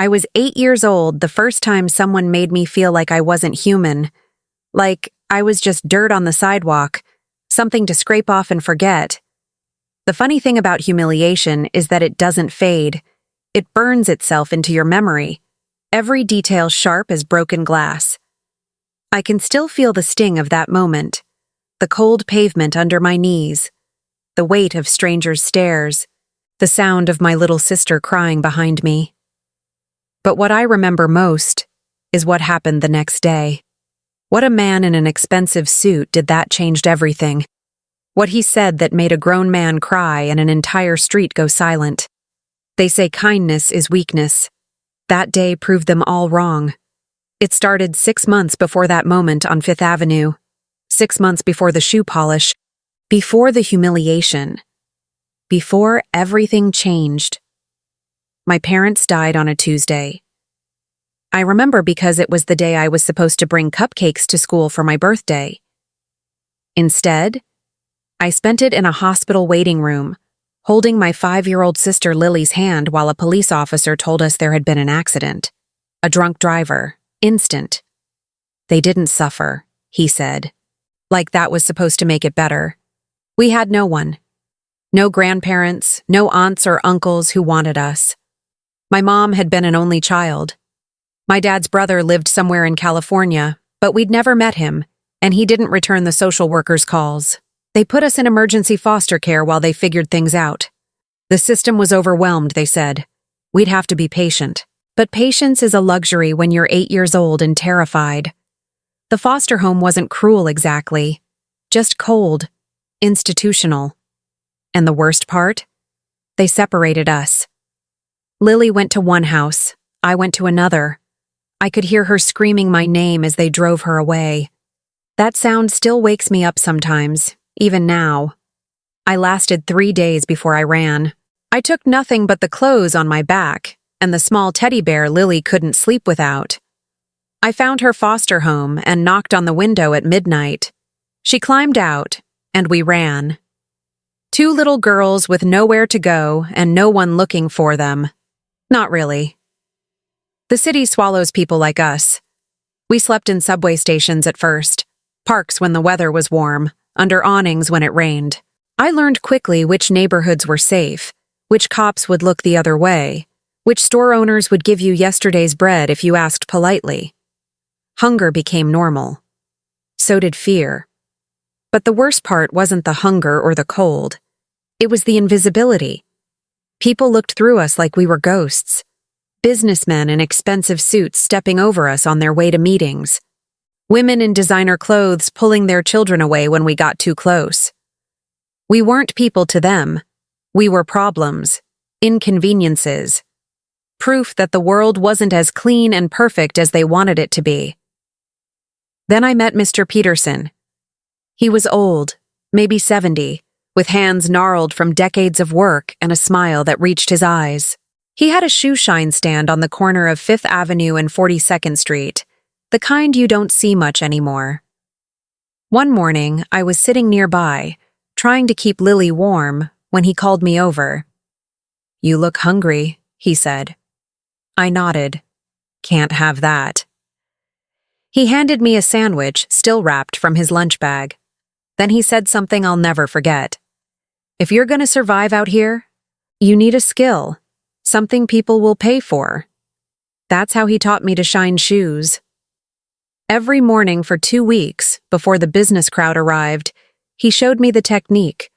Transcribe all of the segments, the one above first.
I was 8 years old the first time someone made me feel like I wasn't human, like I was just dirt on the sidewalk, something to scrape off and forget. The funny thing about humiliation is that it doesn't fade. It burns itself into your memory, every detail sharp as broken glass. I can still feel the sting of that moment, the cold pavement under my knees, the weight of strangers' stares, the sound of my little sister crying behind me. But what I remember most is what happened the next day. What a man in an expensive suit did that changed everything. What he said that made a grown man cry and an entire street go silent. They say kindness is weakness. That day proved them all wrong. It started 6 months before that moment on Fifth Avenue. 6 months before the shoe polish. Before the humiliation. Before everything changed. My parents died on a Tuesday. I remember because it was the day I was supposed to bring cupcakes to school for my birthday. Instead, I spent it in a hospital waiting room, holding my 5-year-old sister Lily's hand while a police officer told us there had been an accident. A drunk driver. Instant. They didn't suffer, he said. Like that was supposed to make it better. We had no one. No grandparents, no aunts or uncles who wanted us. My mom had been an only child. My dad's brother lived somewhere in California, but we'd never met him, and he didn't return the social workers' calls. They put us in emergency foster care while they figured things out. The system was overwhelmed, they said. We'd have to be patient. But patience is a luxury when you're 8 years old and terrified. The foster home wasn't cruel exactly, just cold, institutional. And the worst part? They separated us. Lily went to one house, I went to another. I could hear her screaming my name as they drove her away. That sound still wakes me up sometimes, even now. I lasted 3 days before I ran. I took nothing but the clothes on my back and the small teddy bear Lily couldn't sleep without. I found her foster home and knocked on the window at midnight. She climbed out, and we ran. 2 little girls with nowhere to go and no one looking for them. Not really. The city swallows people like us. We slept in subway stations at first, parks when the weather was warm, under awnings when it rained. I learned quickly which neighborhoods were safe, which cops would look the other way, which store owners would give you yesterday's bread if you asked politely. Hunger became normal. So did fear. But the worst part wasn't the hunger or the cold. It was the invisibility. People looked through us like we were ghosts. Businessmen in expensive suits stepping over us on their way to meetings. Women in designer clothes pulling their children away when we got too close. We weren't people to them. We were problems, inconveniences. Proof that the world wasn't as clean and perfect as they wanted it to be. Then I met Mr. Peterson. He was old, maybe 70, with hands gnarled from decades of work and a smile that reached his eyes. He had a shoe shine stand on the corner of 5th Avenue and 42nd Street, the kind you don't see much anymore. One morning, I was sitting nearby, trying to keep Lily warm, when he called me over. "You look hungry," he said. I nodded. "Can't have that." He handed me a sandwich, still wrapped, from his lunch bag. Then he said something I'll never forget. "If you're going to survive out here, you need a skill, something people will pay for." That's how he taught me to shine shoes. Every morning for 2 weeks, before the business crowd arrived, he showed me the technique.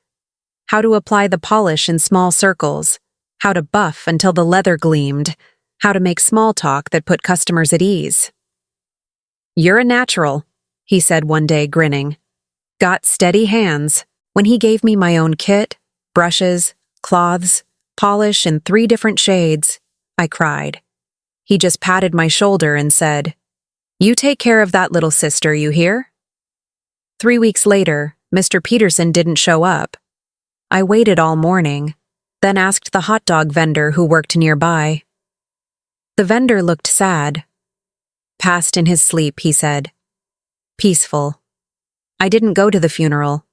How to apply the polish in small circles, how to buff until the leather gleamed, how to make small talk that put customers at ease. "You're a natural," he said one day, grinning. "Got steady hands." When he gave me my own kit, brushes, cloths, polish in 3 different shades, I cried. He just patted my shoulder and said, "You take care of that little sister, you hear?" 3 weeks later, Mr. Peterson didn't show up. I waited all morning, then asked the hot dog vendor who worked nearby. The vendor looked sad. "Passed in his sleep," he said. Peaceful. I didn't go to the funeral.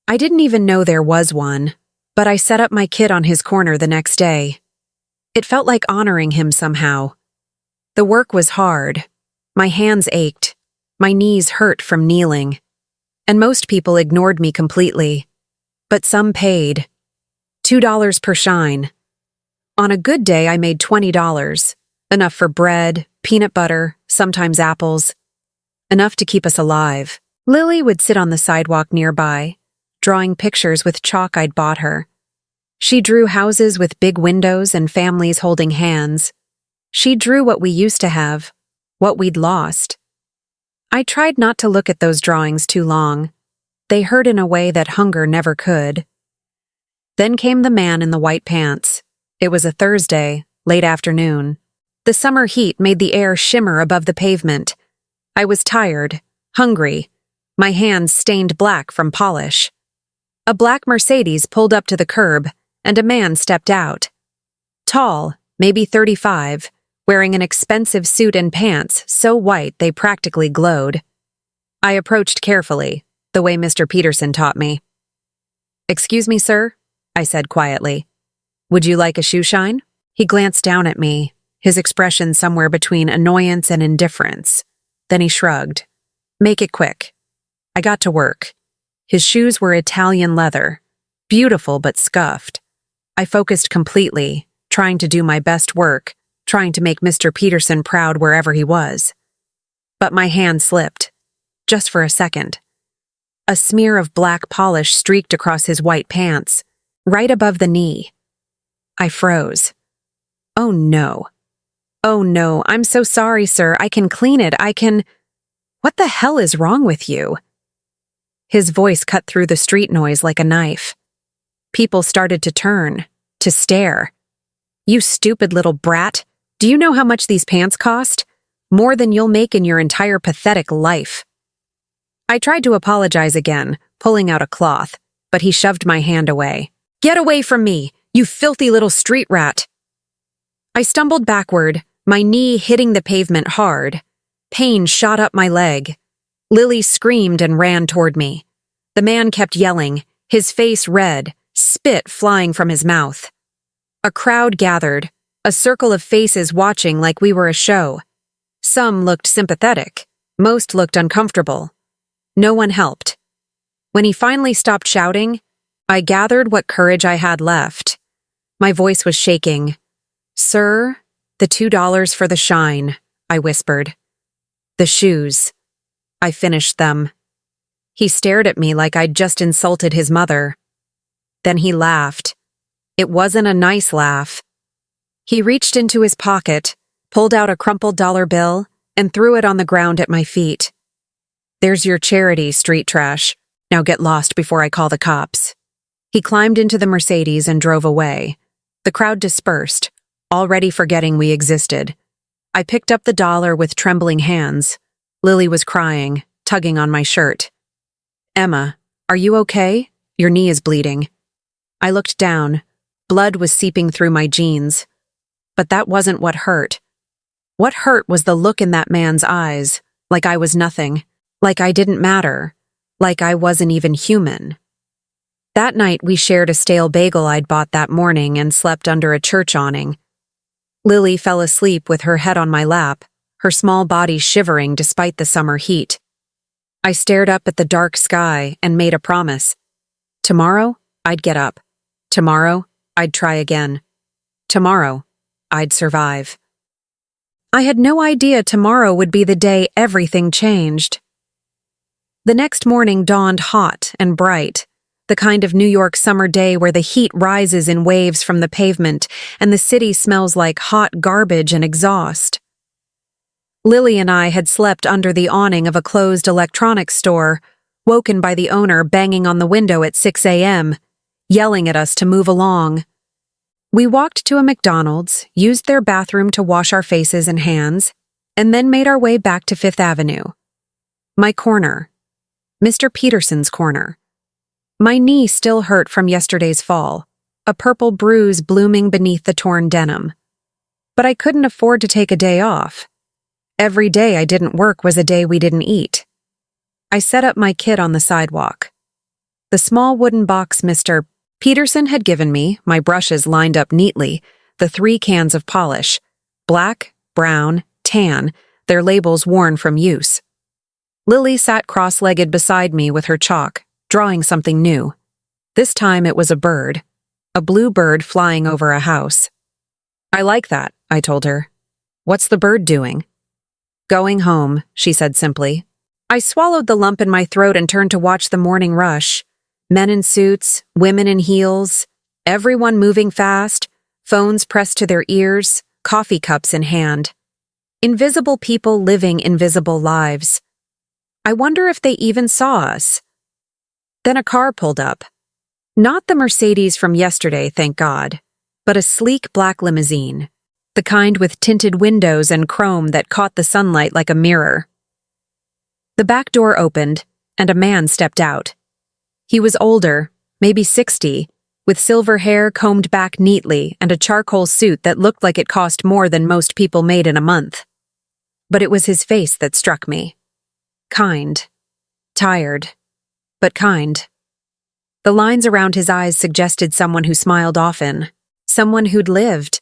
I didn't even know there was one, but I set up my kit on his corner the next day. It felt like honoring him somehow, The work was hard. My hands ached. My knees hurt from kneeling. And most people ignored me completely. But some paid. $2 per shine. On a good day, I made $20. Enough for bread, peanut butter, sometimes apples. Enough to keep us alive. Lily would sit on the sidewalk nearby, drawing pictures with chalk I'd bought her. She drew houses with big windows and families holding hands. She drew what we used to have, what we'd lost. I tried not to look at those drawings too long. They hurt in a way that hunger never could. Then came the man in the white pants. It was a Thursday, late afternoon. The summer heat made the air shimmer above the pavement. I was tired, hungry, my hands stained black from polish. A black Mercedes pulled up to the curb, and a man stepped out. Tall, maybe 35, wearing an expensive suit and pants so white they practically glowed. I approached carefully, the way Mr. Peterson taught me. "Excuse me, sir," I said quietly. "Would you like a shoe shine?" He glanced down at me, his expression somewhere between annoyance and indifference. Then he shrugged. "Make it quick." I got to work. His shoes were Italian leather, beautiful but scuffed. I focused completely, trying to do my best work, trying to make Mr. Peterson proud wherever he was. But my hand slipped, just for a second. A smear of black polish streaked across his white pants, right above the knee. I froze. "Oh no. Oh no, I'm so sorry, sir. I can clean it. I can—" "What the hell is wrong with you?" His voice cut through the street noise like a knife. People started to turn, to stare. "You stupid little brat. Do you know how much these pants cost? More than you'll make in your entire pathetic life." I tried to apologize again, pulling out a cloth, but he shoved my hand away. "Get away from me, you filthy little street rat!" I stumbled backward, my knee hitting the pavement hard. Pain shot up my leg. Lily screamed and ran toward me. The man kept yelling, his face red, spit flying from his mouth. A crowd gathered, a circle of faces watching like we were a show. Some looked sympathetic, most looked uncomfortable. No one helped. When he finally stopped shouting, I gathered what courage I had left. My voice was shaking. "Sir, the $2 for the shine," I whispered. "The shoes." I finished them. He stared at me like I'd just insulted his mother. Then he laughed. It wasn't a nice laugh. He reached into his pocket, pulled out a crumpled dollar bill, and threw it on the ground at my feet. "There's your charity, street trash. Now get lost before I call the cops." He climbed into the Mercedes and drove away. The crowd dispersed, already forgetting we existed. I picked up the dollar with trembling hands. Lily was crying, tugging on my shirt. "Emma, are you okay? Your knee is bleeding." I looked down. Blood was seeping through my jeans. But that wasn't what hurt. What hurt was the look in that man's eyes, like I was nothing, like I didn't matter, like I wasn't even human. That night we shared a stale bagel I'd bought that morning and slept under a church awning. Lily fell asleep with her head on my lap, her small body shivering despite the summer heat. I stared up at the dark sky and made a promise. Tomorrow, I'd get up. Tomorrow, I'd try again. Tomorrow, I'd survive. I had no idea tomorrow would be the day everything changed. The next morning dawned hot and bright, the kind of New York summer day where the heat rises in waves from the pavement and the city smells like hot garbage and exhaust. Lily and I had slept under the awning of a closed electronics store, woken by the owner banging on the window at 6 a.m., yelling at us to move along. We walked to a McDonald's, used their bathroom to wash our faces and hands, and then made our way back to Fifth Avenue. My corner. Mr. Peterson's corner. My knee still hurt from yesterday's fall, a purple bruise blooming beneath the torn denim. But I couldn't afford to take a day off. Every day I didn't work was a day we didn't eat. I set up my kit on the sidewalk. The small wooden box Mr. Peterson had given me, my brushes lined up neatly, the 3 cans of polish, black, brown, tan, their labels worn from use. Lily sat cross-legged beside me with her chalk, drawing something new. This time it was a bird. A blue bird flying over a house. "I like that," I told her. "What's the bird doing?" "Going home," she said simply. I swallowed the lump in my throat and turned to watch the morning rush. Men in suits, women in heels, everyone moving fast, phones pressed to their ears, coffee cups in hand. Invisible people living invisible lives. I wonder if they even saw us. Then a car pulled up. Not the Mercedes from yesterday, thank God, but a sleek black limousine, the kind with tinted windows and chrome that caught the sunlight like a mirror. The back door opened, and a man stepped out. He was older, maybe 60, with silver hair combed back neatly and a charcoal suit that looked like it cost more than most people made in a month. But it was his face that struck me. Kind. Tired. But kind. The lines around his eyes suggested someone who smiled often, someone who'd lived.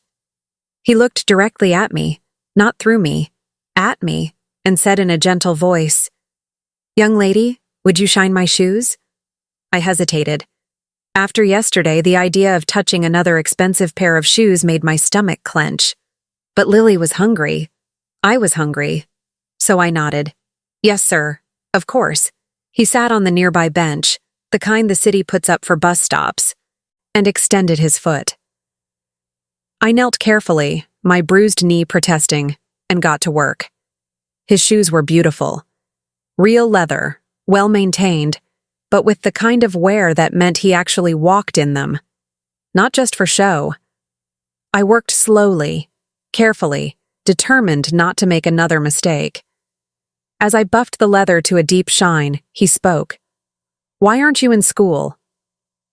He looked directly at me, not through me, at me, and said in a gentle voice, "Young lady, would you shine my shoes?" I hesitated. After yesterday, the idea of touching another expensive pair of shoes made my stomach clench. But Lily was hungry. I was hungry. So I nodded. "Yes, sir. Of course." He sat on the nearby bench, the kind the city puts up for bus stops, and extended his foot. I knelt carefully, my bruised knee protesting, and got to work. His shoes were beautiful. Real leather, well-maintained, but with the kind of wear that meant he actually walked in them. Not just for show. I worked slowly, carefully, determined not to make another mistake. As I buffed the leather to a deep shine, he spoke. "Why aren't you in school?"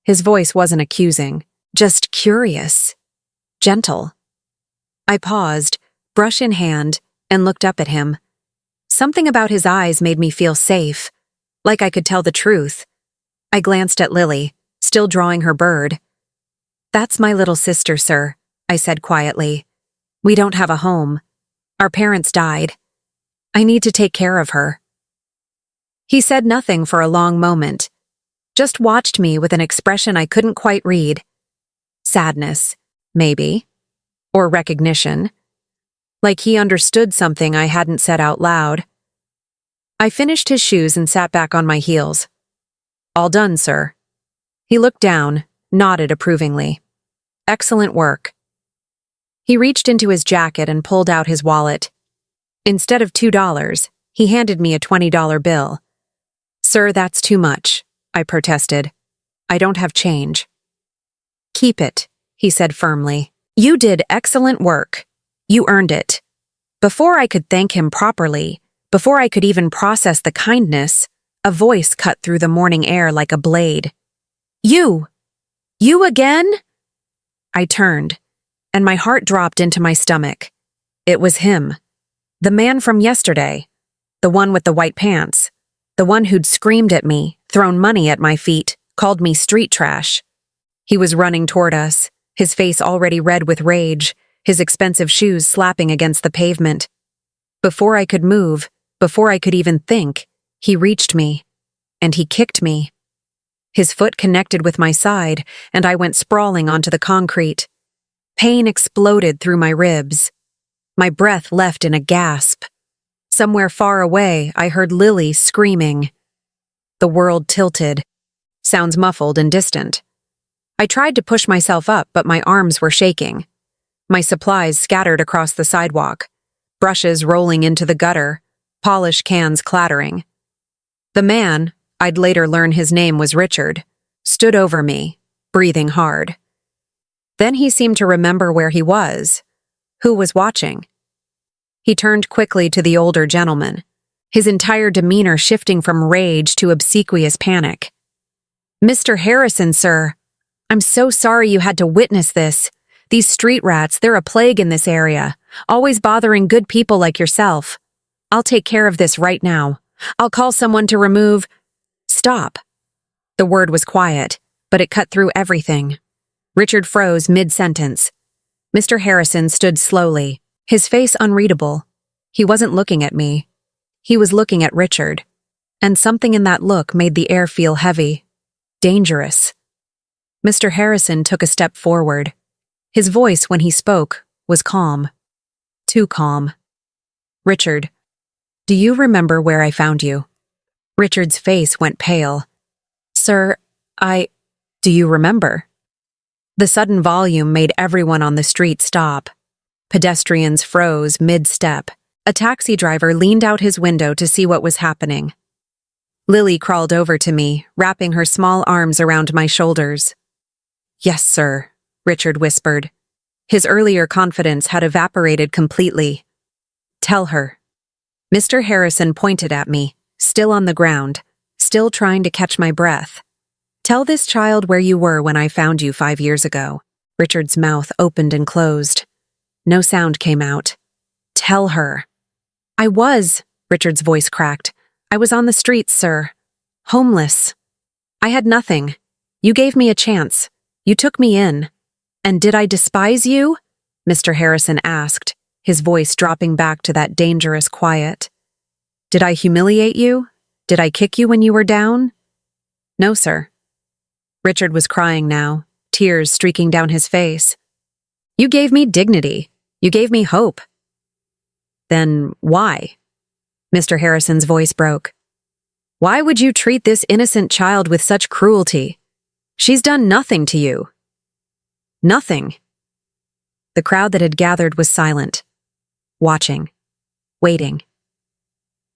His voice wasn't accusing, just curious, gentle. I paused, brush in hand, and looked up at him. Something about his eyes made me feel safe, like I could tell the truth. I glanced at Lily, still drawing her bird. "That's my little sister, sir," I said quietly. "We don't have a home. Our parents died. I need to take care of her." He said nothing for a long moment, just watched me with an expression I couldn't quite read. Sadness, maybe, or recognition. Like he understood something I hadn't said out loud. I finished his shoes and sat back on my heels. "All done, sir." He looked down, nodded approvingly. "Excellent work." He reached into his jacket and pulled out his wallet. Instead of $2, he handed me a $20 bill. "Sir, that's too much," I protested. "I don't have change." "Keep it," he said firmly. "You did excellent work. You earned it." Before I could thank him properly, before I could even process the kindness, a voice cut through the morning air like a blade. "You! You again?" I turned, and my heart dropped into my stomach. It was him. The man from yesterday. The one with the white pants. The one who'd screamed at me, thrown money at my feet, called me street trash. He was running toward us, his face already red with rage, his expensive shoes slapping against the pavement. Before I could move, before I could even think, he reached me, and he kicked me. His foot connected with my side, and I went sprawling onto the concrete. Pain exploded through my ribs. My breath left in a gasp. Somewhere far away, I heard Lily screaming. The world tilted. Sounds muffled and distant. I tried to push myself up, but my arms were shaking. My supplies scattered across the sidewalk, brushes rolling into the gutter, polish cans clattering. The man, I'd later learn his name was Richard, stood over me, breathing hard. Then he seemed to remember where he was, who was watching. He turned quickly to the older gentleman, his entire demeanor shifting from rage to obsequious panic. "Mr. Harrison, sir, I'm so sorry you had to witness this. These street rats, they're a plague in this area, always bothering good people like yourself. I'll take care of this right now. I'll call someone to remove—" "Stop." The word was quiet, but it cut through everything. Richard froze mid-sentence. Mr. Harrison stood slowly, his face unreadable. He wasn't looking at me. He was looking at Richard, and something in that look made the air feel heavy, dangerous. Mr. Harrison took a step forward. His voice, when he spoke, was calm. Too calm. "Richard, do you remember where I found you?" Richard's face went pale. "Sir, do you remember?" The sudden volume made everyone on the street stop. Pedestrians froze mid-step. A taxi driver leaned out his window to see what was happening. Lily crawled over to me, wrapping her small arms around my shoulders. "Yes, sir," Richard whispered. His earlier confidence had evaporated completely. "Tell her." Mr. Harrison pointed at me, still on the ground, still trying to catch my breath. "Tell this child where you were when I found you 5 years ago." Richard's mouth opened and closed. No sound came out. "Tell her." Richard's voice cracked. "I was on the streets, sir. Homeless. I had nothing. You gave me a chance. You took me in. And did I despise you?" Mr. Harrison asked, his voice dropping back to that dangerous quiet. "Did I humiliate you? Did I kick you when you were down?" "No, sir." Richard was crying now, tears streaking down his face. "You gave me dignity. You gave me hope." "Then why?" Mr. Harrison's voice broke. "Why would you treat this innocent child with such cruelty? She's done nothing to you." "Nothing." The crowd that had gathered was silent, watching, waiting.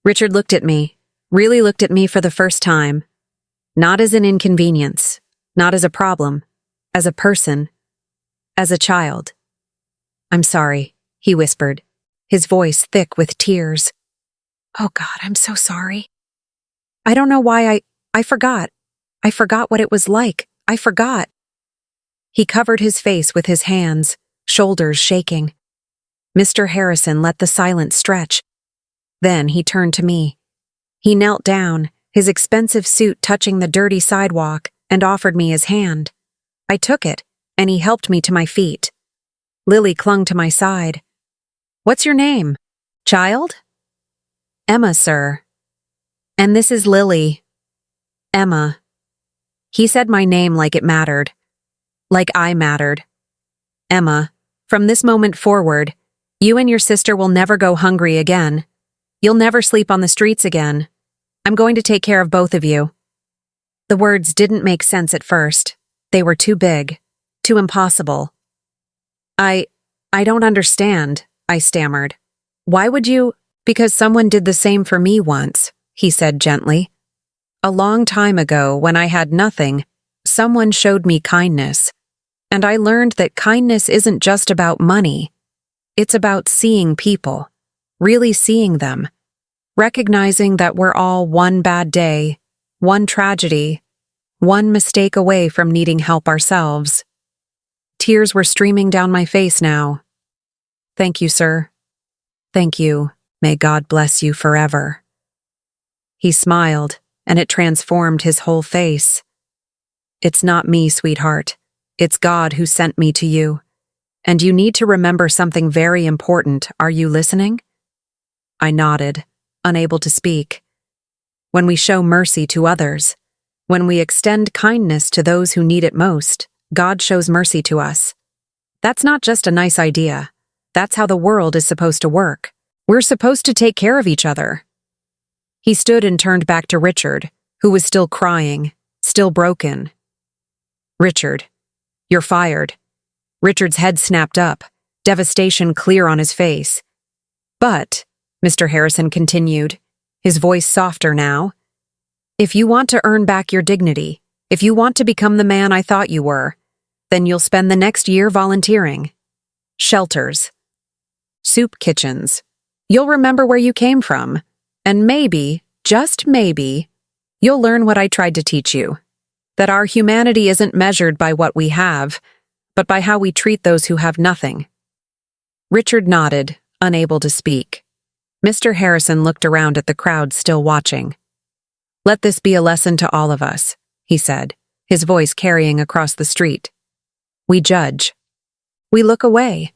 Richard looked at me, really looked at me for the first time, not as an inconvenience, not as a problem, as a person, as a child. "I'm sorry," he whispered, his voice thick with tears. "Oh God, I'm so sorry. I don't know why I forgot. I forgot what it was like. I forgot." He covered his face with his hands, shoulders shaking. Mr. Harrison let the silence stretch. Then he turned to me. He knelt down, his expensive suit touching the dirty sidewalk, and offered me his hand. I took it, and he helped me to my feet. Lily clung to my side. "What's your name, child?" "Emma, sir." "And this is Lily." "Emma." He said my name like it mattered. Like I mattered. "Emma, from this moment forward, you and your sister will never go hungry again. You'll never sleep on the streets again. I'm going to take care of both of you." The words didn't make sense at first. They were too big, too impossible. I don't understand," I stammered. "Why would you—" "Because someone did the same for me once," he said gently. "A long time ago, when I had nothing, someone showed me kindness. And I learned that kindness isn't just about money. It's about seeing people, really seeing them, recognizing that we're all one bad day, one tragedy, one mistake away from needing help ourselves." Tears were streaming down my face now. "Thank you, sir. Thank you. May God bless you forever." He smiled, and it transformed his whole face. "It's not me, sweetheart. It's God who sent me to you. And you need to remember something very important. Are you listening?" I nodded, unable to speak. When we show mercy to others, when we extend kindness to those who need it most, God shows mercy to us. That's not just a nice idea. That's how the world is supposed to work. We're supposed to take care of each other. He stood and turned back to Richard, who was still crying, still broken. "Richard, you're fired." Richard's head snapped up, devastation clear on his face. "But," Mr. Harrison continued, his voice softer now, "if you want to earn back your dignity, if you want to become the man I thought you were, then you'll spend the next year volunteering. Shelters. Soup kitchens. You'll remember where you came from. And maybe, just maybe, you'll learn what I tried to teach you. That our humanity isn't measured by what we have, but by how we treat those who have nothing." Richard nodded, unable to speak. Mr. Harrison looked around at the crowd still watching. "Let this be a lesson to all of us," he said, his voice carrying across the street. "We judge. We look away.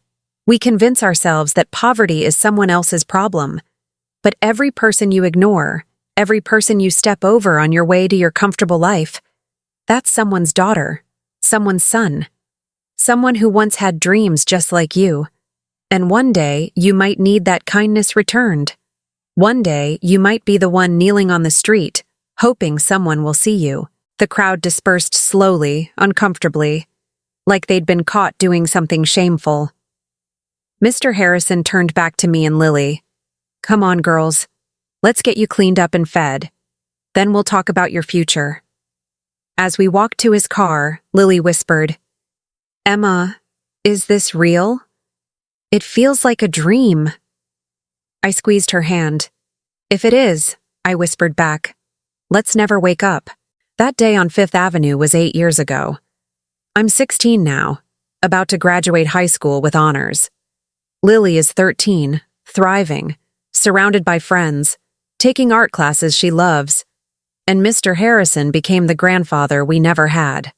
We convince ourselves that poverty is someone else's problem. But every person you ignore, every person you step over on your way to your comfortable life, that's someone's daughter, someone's son, someone who once had dreams just like you. And one day, you might need that kindness returned. One day, you might be the one kneeling on the street, hoping someone will see you. The crowd dispersed slowly, uncomfortably, like they'd been caught doing something shameful. Mr. Harrison turned back to me and Lily. "Come on, girls. Let's get you cleaned up and fed. Then we'll talk about your future." As we walked to his car, Lily whispered, "Emma, is this real? It feels like a dream." I squeezed her hand. "If it is," I whispered back, "let's never wake up." That day on Fifth Avenue was 8 years ago. I'm 16 now, about to graduate high school with honors. Lily is 13, thriving, surrounded by friends, taking art classes she loves, and Mr. Harrison became the grandfather we never had.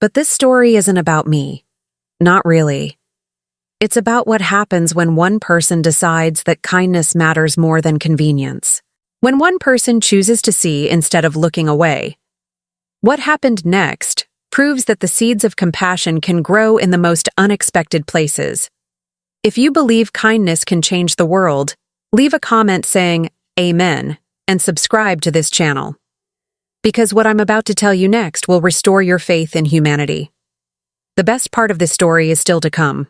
But this story isn't about me. Not really. It's about what happens when one person decides that kindness matters more than convenience. When one person chooses to see instead of looking away. What happened next proves that the seeds of compassion can grow in the most unexpected places. If you believe kindness can change the world, leave a comment saying, "Amen," and subscribe to this channel. Because what I'm about to tell you next will restore your faith in humanity. The best part of this story is still to come.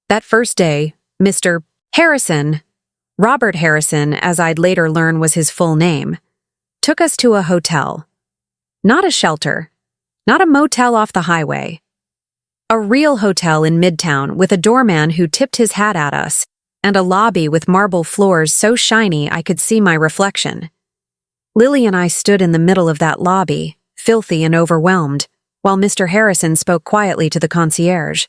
That first day, Mr. Harrison, Robert Harrison, as I'd later learn was his full name, took us to a hotel. Not a shelter, not a motel off the highway. A real hotel in Midtown with a doorman who tipped his hat at us, and a lobby with marble floors so shiny I could see my reflection. Lily and I stood in the middle of that lobby, filthy and overwhelmed, while Mr. Harrison spoke quietly to the concierge.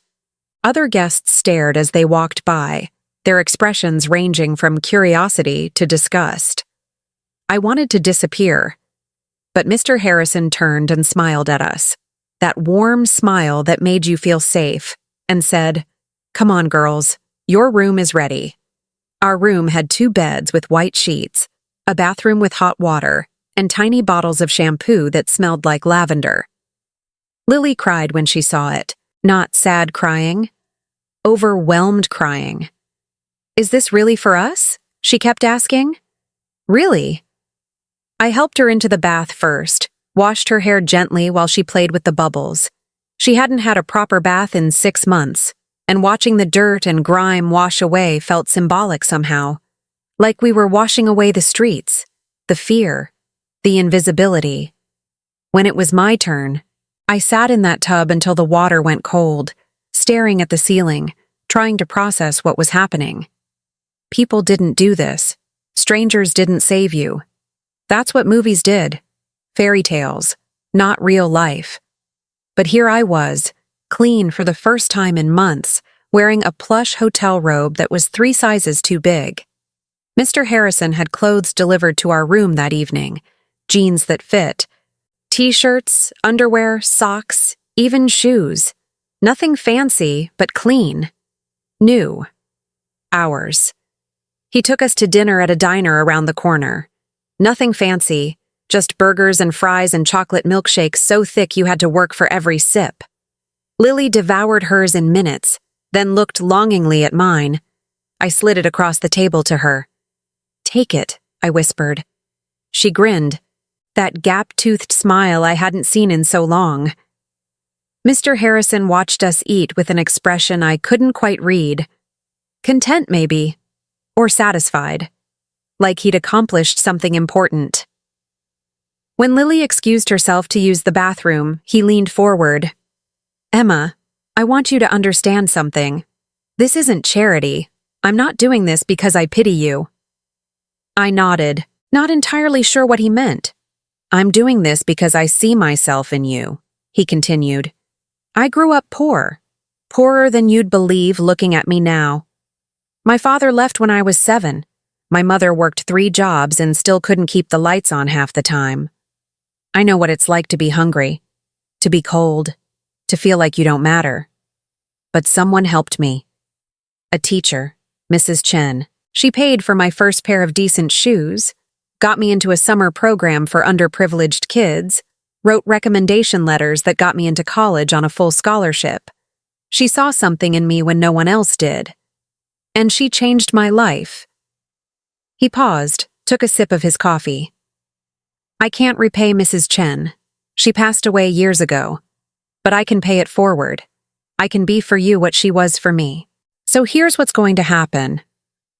Other guests stared as they walked by, their expressions ranging from curiosity to disgust. I wanted to disappear, but Mr. Harrison turned and smiled at us, that warm smile that made you feel safe, and said, "Come on, girls, your room is ready." Our room had 2 beds with white sheets, a bathroom with hot water, and tiny bottles of shampoo that smelled like lavender. Lily cried when she saw it, not sad crying, overwhelmed crying. "Is this really for us?" she kept asking. "Really?" I helped her into the bath first, washed her hair gently while she played with the bubbles. She hadn't had a proper bath in 6 months, and watching the dirt and grime wash away felt symbolic somehow. Like we were washing away the streets, the fear, the invisibility. When it was my turn, I sat in that tub until the water went cold, staring at the ceiling, trying to process what was happening. People didn't do this. Strangers didn't save you. That's what movies did. Fairy tales, not real life. But here I was, clean for the first time in months, wearing a plush hotel robe that was 3 sizes too big. Mr. Harrison had clothes delivered to our room that evening, jeans that fit, t-shirts, underwear, socks, even shoes. Nothing fancy, but clean. New. Ours. He took us to dinner at a diner around the corner. Nothing fancy, just burgers and fries and chocolate milkshakes so thick you had to work for every sip. Lily devoured hers in minutes, then looked longingly at mine. I slid it across the table to her. "Take it," I whispered. She grinned, that gap-toothed smile I hadn't seen in so long. Mr. Harrison watched us eat with an expression I couldn't quite read. Content, maybe, or satisfied, like he'd accomplished something important. When Lily excused herself to use the bathroom, he leaned forward. "Emma, I want you to understand something. This isn't charity. I'm not doing this because I pity you." I nodded, not entirely sure what he meant. "I'm doing this because I see myself in you," he continued. "I grew up poor, poorer than you'd believe looking at me now. My father left when I was 7. My mother worked 3 jobs and still couldn't keep the lights on half the time. I know what it's like to be hungry, to be cold, to feel like you don't matter. but someone helped me. A teacher, Mrs. Chen. She paid for my first pair of decent shoes, got me into a summer program for underprivileged kids, wrote recommendation letters that got me into college on a full scholarship. She saw something in me when no one else did. And she changed my life. He paused, took a sip of his coffee. I can't repay Mrs. Chen. She passed away years ago. But I can pay it forward. I can be for you what she was for me. So here's what's going to happen.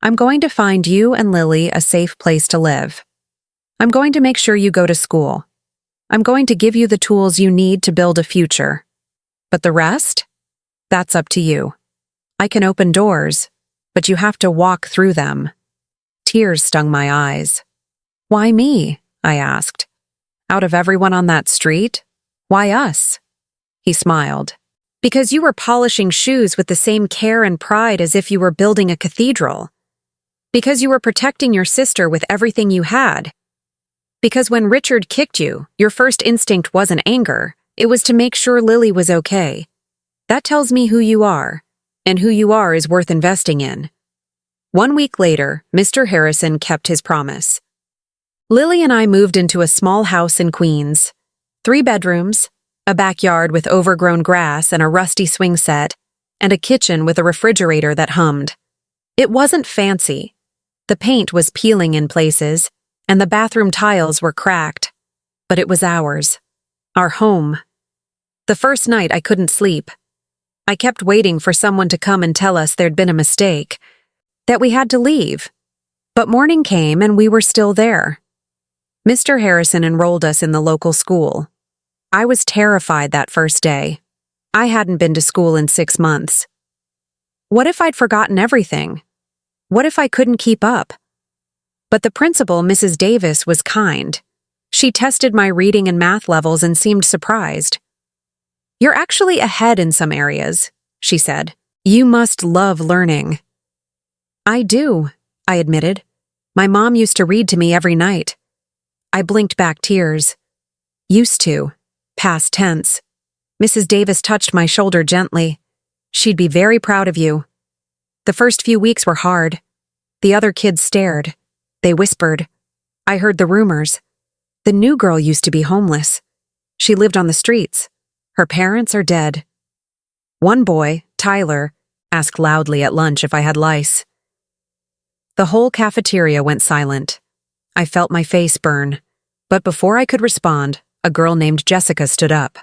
I'm going to find you and Lily a safe place to live. I'm going to make sure you go to school. I'm going to give you the tools you need to build a future. But the rest? That's up to you. I can open doors, but you have to walk through them. Tears stung my eyes. Why me? I asked. Out of everyone on that street? Why us? He smiled. Because you were polishing shoes with the same care and pride as if you were building a cathedral. Because you were protecting your sister with everything you had. Because when Richard kicked you, your first instinct wasn't anger, it was to make sure Lily was okay. That tells me who you are, and who you are is worth investing in. 1 week later, Mr. Harrison kept his promise. Lily and I moved into a small house in Queens. 3 bedrooms, a backyard with overgrown grass and a rusty swing set, and a kitchen with a refrigerator that hummed. It wasn't fancy. The paint was peeling in places, and the bathroom tiles were cracked. But it was ours. Our home. The first night I couldn't sleep. I kept waiting for someone to come and tell us there'd been a mistake, that we had to leave. But morning came and we were still there. Mr. Harrison enrolled us in the local school. I was terrified that first day. I hadn't been to school in 6 months. What if I'd forgotten everything? What if I couldn't keep up? But the principal, Mrs. Davis, was kind. She tested my reading and math levels and seemed surprised. You're actually ahead in some areas, she said. You must love learning. I do, I admitted. My mom used to read to me every night. I blinked back tears. Used to. Past tense. Mrs. Davis touched my shoulder gently. She'd be very proud of you. The first few weeks were hard. The other kids stared. They whispered. I heard the rumors. The new girl used to be homeless. She lived on the streets. Her parents are dead. One boy, Tyler, asked loudly at lunch if I had lice. The whole cafeteria went silent. I felt my face burn. But before I could respond, a girl named Jessica stood up.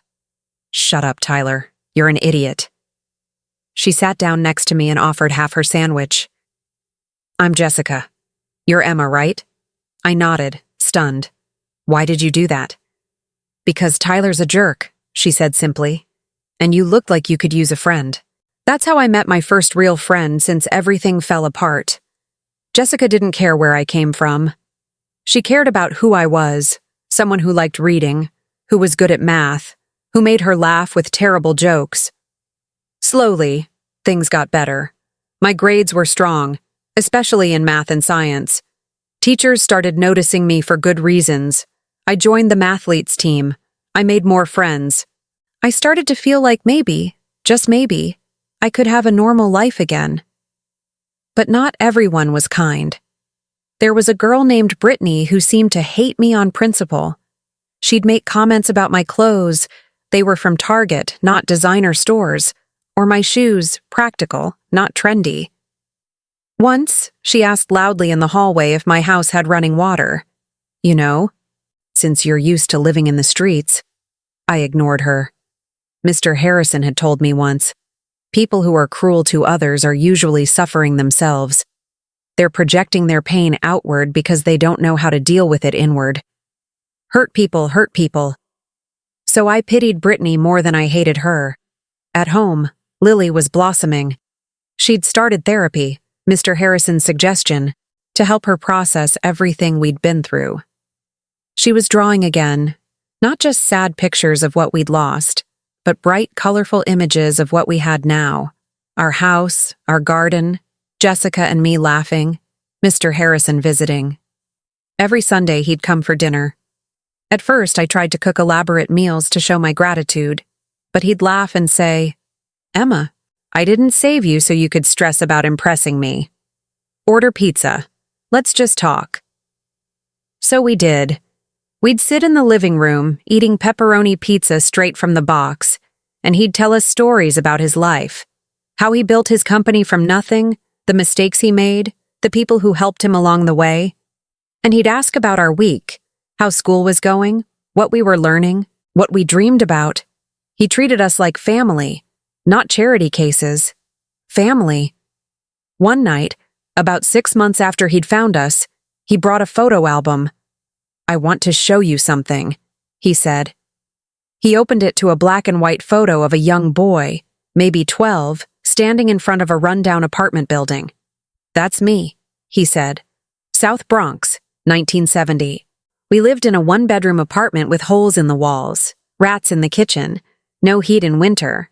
Shut up, Tyler. You're an idiot. She sat down next to me and offered half her sandwich. I'm Jessica. You're Emma, right? I nodded, stunned. Why did you do that? Because Tyler's a jerk, she said simply. And you looked like you could use a friend. That's how I met my first real friend since everything fell apart. Jessica didn't care where I came from. She cared about who I was, someone who liked reading, who was good at math, who made her laugh with terrible jokes. Slowly, things got better. My grades were strong, especially in math and science. Teachers started noticing me for good reasons. I joined the mathletes team. I made more friends. I started to feel like maybe, just maybe, I could have a normal life again. But not everyone was kind. There was a girl named Brittany who seemed to hate me on principle. She'd make comments about my clothes. They were from Target, not designer stores. Or my shoes, practical, not trendy. Once, she asked loudly in the hallway if my house had running water. You know, since you're used to living in the streets. I ignored her. Mr. Harrison had told me once, people who are cruel to others are usually suffering themselves. They're projecting their pain outward because they don't know how to deal with it inward. Hurt people hurt people. So I pitied Brittany more than I hated her. At home, Lily was blossoming. She'd started therapy, Mr. Harrison's suggestion, to help her process everything we'd been through. She was drawing again, not just sad pictures of what we'd lost, but bright, colorful images of what we had now. Our house, our garden, Jessica and me laughing, Mr. Harrison visiting. Every Sunday he'd come for dinner. At first I tried to cook elaborate meals to show my gratitude, but he'd laugh and say, Emma, I didn't save you so you could stress about impressing me. Order pizza. Let's just talk. So we did. We'd sit in the living room, eating pepperoni pizza straight from the box, and he'd tell us stories about his life. How he built his company from nothing, the mistakes he made, the people who helped him along the way. And he'd ask about our week, how school was going, what we were learning, what we dreamed about. He treated us like family, not charity cases. Family. One night, about 6 months after he'd found us, he brought a photo album. I want to show you something, he said. He opened it to a black and white photo of a young boy, maybe 12, standing in front of a rundown apartment building. That's me, he said. South Bronx, 1970. We lived in a one-bedroom apartment with holes in the walls, rats in the kitchen, no heat in winter.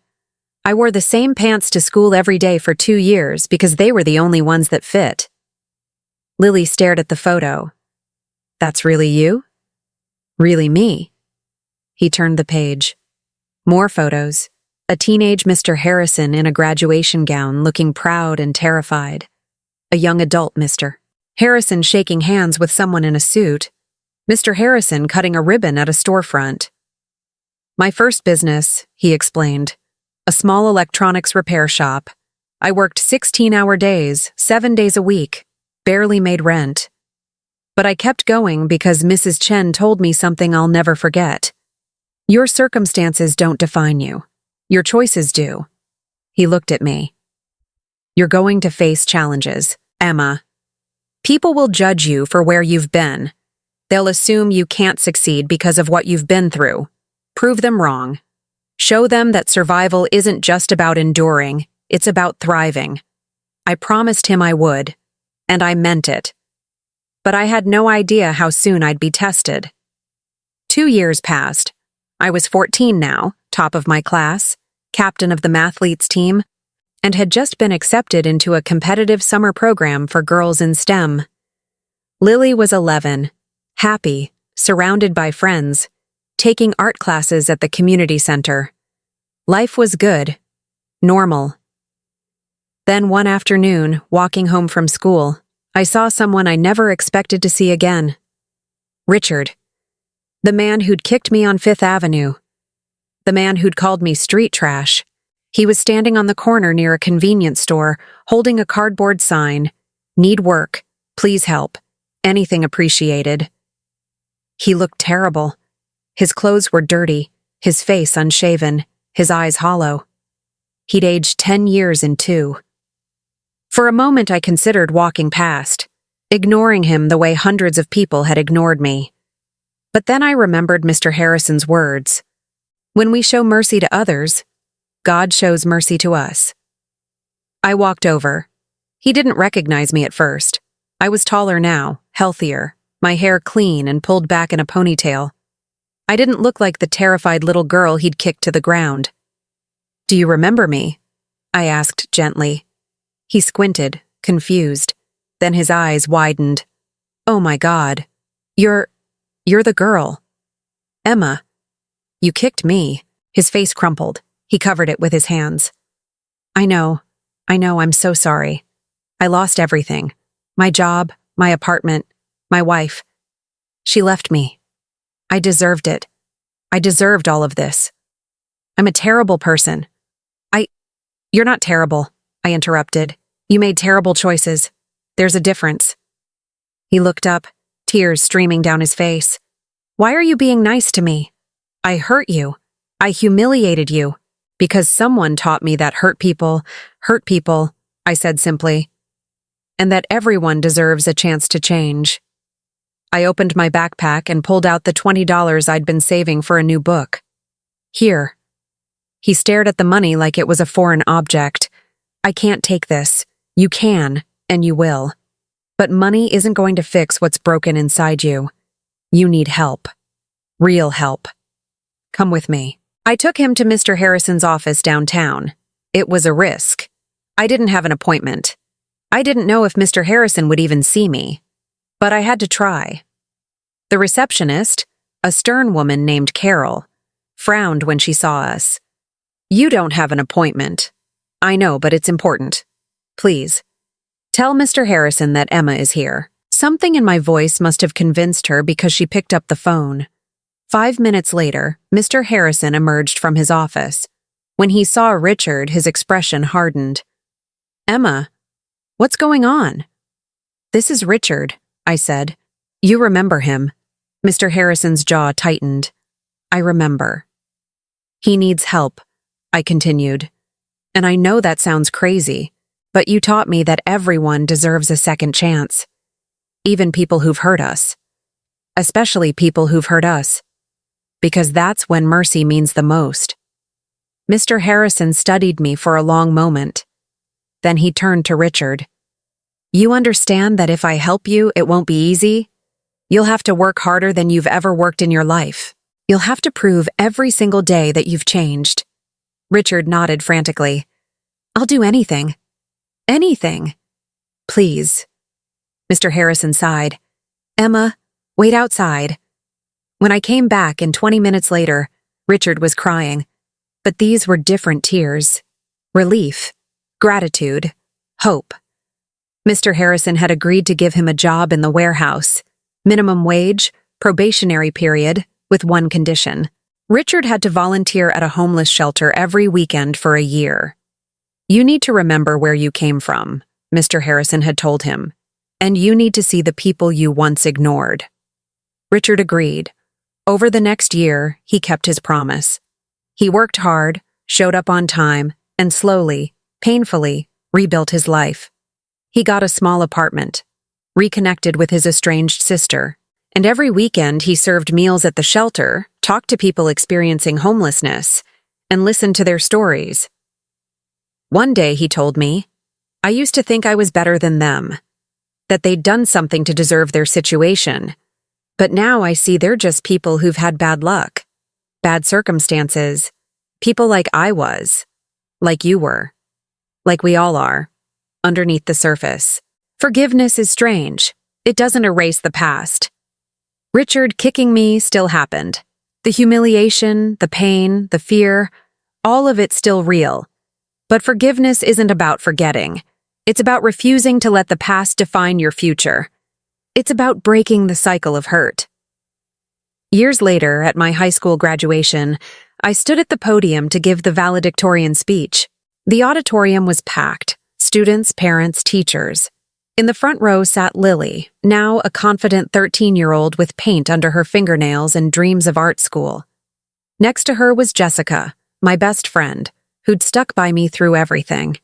I wore the same pants to school every day for 2 years because they were the only ones that fit. Lily stared at the photo. That's really you? Really me? He turned the page. More photos. A teenage Mr. Harrison in a graduation gown looking proud and terrified. A young adult Mr. Harrison shaking hands with someone in a suit. Mr. Harrison cutting a ribbon at a storefront. My first business, he explained. A small electronics repair shop. I worked 16-hour days, 7 days a week, barely made rent. But I kept going because Mrs. Chen told me something I'll never forget. Your circumstances don't define you. Your choices do. He looked at me. You're going to face challenges, Emma. People will judge you for where you've been. They'll assume you can't succeed because of what you've been through. Prove them wrong. Show them that survival isn't just about enduring, it's about thriving. I promised him I would, and I meant it. But I had no idea how soon I'd be tested. 2 years passed. I was 14 now, top of my class, captain of the mathletes team, and had just been accepted into a competitive summer program for girls in STEM. Lily was 11, happy, surrounded by friends, taking art classes at the community center. Life was good, normal. Then one afternoon, walking home from school, I saw someone I never expected to see again. Richard. The man who'd kicked me on Fifth Avenue. The man who'd called me street trash. He was standing on the corner near a convenience store, holding a cardboard sign, "Need work, please help, anything appreciated." He looked terrible. His clothes were dirty, his face unshaven, his eyes hollow. He'd aged 10 years in 2. For a moment I considered walking past, ignoring him the way hundreds of people had ignored me. But then I remembered Mr. Harrison's words. When we show mercy to others, God shows mercy to us. I walked over. He didn't recognize me at first. I was taller now, healthier, my hair clean and pulled back in a ponytail. I didn't look like the terrified little girl he'd kicked to the ground. "Do you remember me?" I asked gently. He squinted, confused. Then his eyes widened. "Oh my God. You're the girl. Emma. You kicked me." His face crumpled. He covered it with his hands. I know, I'm so sorry. I lost everything. My job, my apartment, my wife. She left me. I deserved it. I deserved all of this. I'm a terrible person. You're not terrible, I interrupted. You made terrible choices. There's a difference. He looked up, tears streaming down his face. Why are you being nice to me? I hurt you. I humiliated you. Because someone taught me that hurt people, I said simply. And that everyone deserves a chance to change. I opened my backpack and pulled out the $20 I'd been saving for a new book. Here. He stared at the money like it was a foreign object. I can't take this. You can, and you will. But money isn't going to fix what's broken inside you. You need help. Real help. Come with me. I took him to Mr. Harrison's office downtown. It was a risk. I didn't have an appointment. I didn't know if Mr. Harrison would even see me. But I had to try. The receptionist, a stern woman named Carol, frowned when she saw us. You don't have an appointment. I know, but it's important. Please. Tell Mr. Harrison that Emma is here. Something in my voice must have convinced her because she picked up the phone. 5 minutes later, Mr. Harrison emerged from his office. When he saw Richard, his expression hardened. Emma, what's going on? This is Richard, I said. You remember him. Mr. Harrison's jaw tightened. I remember. He needs help, I continued. And I know that sounds crazy, but you taught me that everyone deserves a second chance. Even people who've hurt us. Especially people who've hurt us. Because that's when mercy means the most. Mr. Harrison studied me for a long moment. Then he turned to Richard. You understand that if I help you, it won't be easy? You'll have to work harder than you've ever worked in your life. You'll have to prove every single day that you've changed. Richard nodded frantically. I'll do anything. Anything. Please. Mr. Harrison sighed. Emma, wait outside. When I came back and 20 minutes later, Richard was crying. But these were different tears. Relief, gratitude, hope. Mr. Harrison had agreed to give him a job in the warehouse. Minimum wage, probationary period, with one condition. Richard had to volunteer at a homeless shelter every weekend for a year. You need to remember where you came from, Mr. Harrison had told him, and you need to see the people you once ignored. Richard agreed. Over the next year, he kept his promise. He worked hard, showed up on time, and slowly, painfully, rebuilt his life. He got a small apartment, reconnected with his estranged sister, and every weekend he served meals at the shelter, talked to people experiencing homelessness, and listened to their stories. One day, he told me, I used to think I was better than them, that they'd done something to deserve their situation, but now I see they're just people who've had bad luck, bad circumstances, people like I was, like you were, like we all are. Underneath the surface. Forgiveness is strange. It doesn't erase the past. Richard kicking me still happened. The humiliation, the pain, the fear, all of it still real. But forgiveness isn't about forgetting. It's about refusing to let the past define your future. It's about breaking the cycle of hurt. Years later, at my high school graduation, I stood at the podium to give the valedictorian speech. The auditorium was packed. Students, parents, teachers. In the front row sat Lily, now a confident 13-year-old with paint under her fingernails and dreams of art school. Next to her was Jessica, my best friend, who'd stuck by me through everything.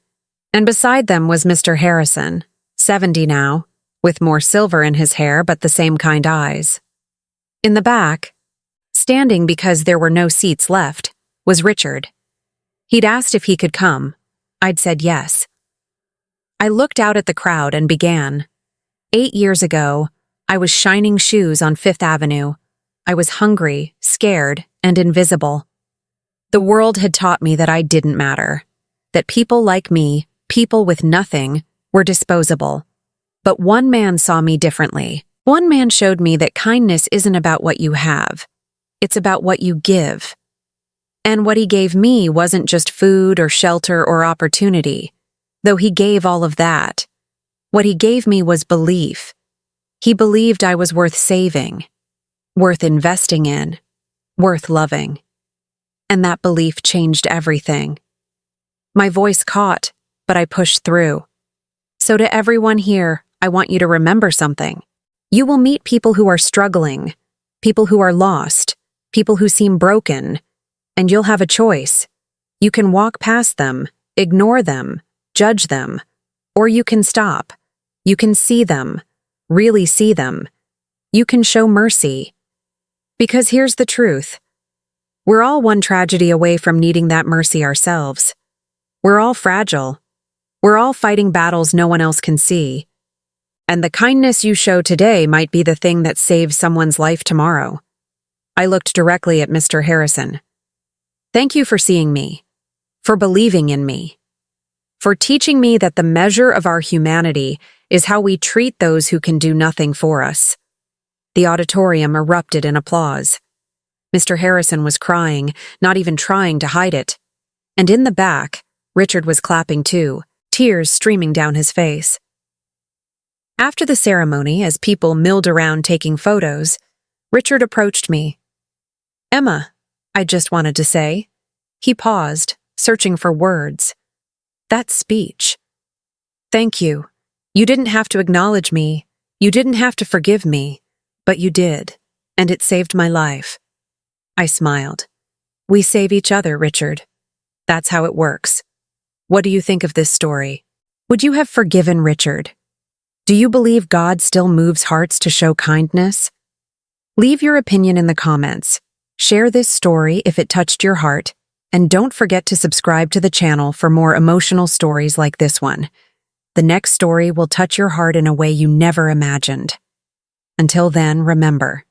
And beside them was Mr. Harrison, 70 now, with more silver in his hair but the same kind eyes. In the back, standing because there were no seats left, was Richard. He'd asked if he could come. I'd said yes. I looked out at the crowd and began. 8 years ago, I was shining shoes on Fifth Avenue. I was hungry, scared, and invisible. The world had taught me that I didn't matter, that people like me, people with nothing, were disposable. But one man saw me differently. One man showed me that kindness isn't about what you have. It's about what you give. And what he gave me wasn't just food or shelter or opportunity. Though he gave all of that, what he gave me was belief. He believed I was worth saving, worth investing in, worth loving. And that belief changed everything. My voice caught, but I pushed through. So to everyone here, I want you to remember something. You will meet people who are struggling, people who are lost, people who seem broken, and you'll have a choice. You can walk past them, ignore them, judge them, or you can stop. You can see them, really see them. You can show mercy. Because here's the truth. We're all one tragedy away from needing that mercy ourselves. We're all fragile. We're all fighting battles no one else can see. And the kindness you show today might be the thing that saves someone's life tomorrow. I looked directly at Mr. Harrison. Thank you for seeing me, for believing in me, for teaching me that the measure of our humanity is how we treat those who can do nothing for us. The auditorium erupted in applause. Mr. Harrison was crying, not even trying to hide it. And in the back, Richard was clapping too, tears streaming down his face. After the ceremony, as people milled around taking photos, Richard approached me. "Emma," I just wanted to say. He paused, searching for words. That speech. "Thank you. You didn't have to acknowledge me. You didn't have to forgive me. But you did, and it saved my life." I smiled. "We save each other, Richard. That's how it works. What do you think of this story? Would you have forgiven Richard? Do you believe God still moves hearts to show kindness? Leave your opinion in the comments. Share this story if it touched your heart, and don't forget to subscribe to the channel for more emotional stories like this one. The next story will touch your heart in a way you never imagined. Until then, remember,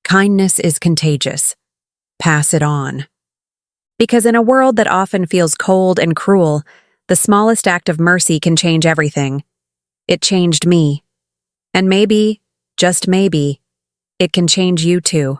kindness is contagious. Pass it on. Because in a world that often feels cold and cruel, the smallest act of mercy can change everything. It changed me. And maybe, just maybe, it can change you too.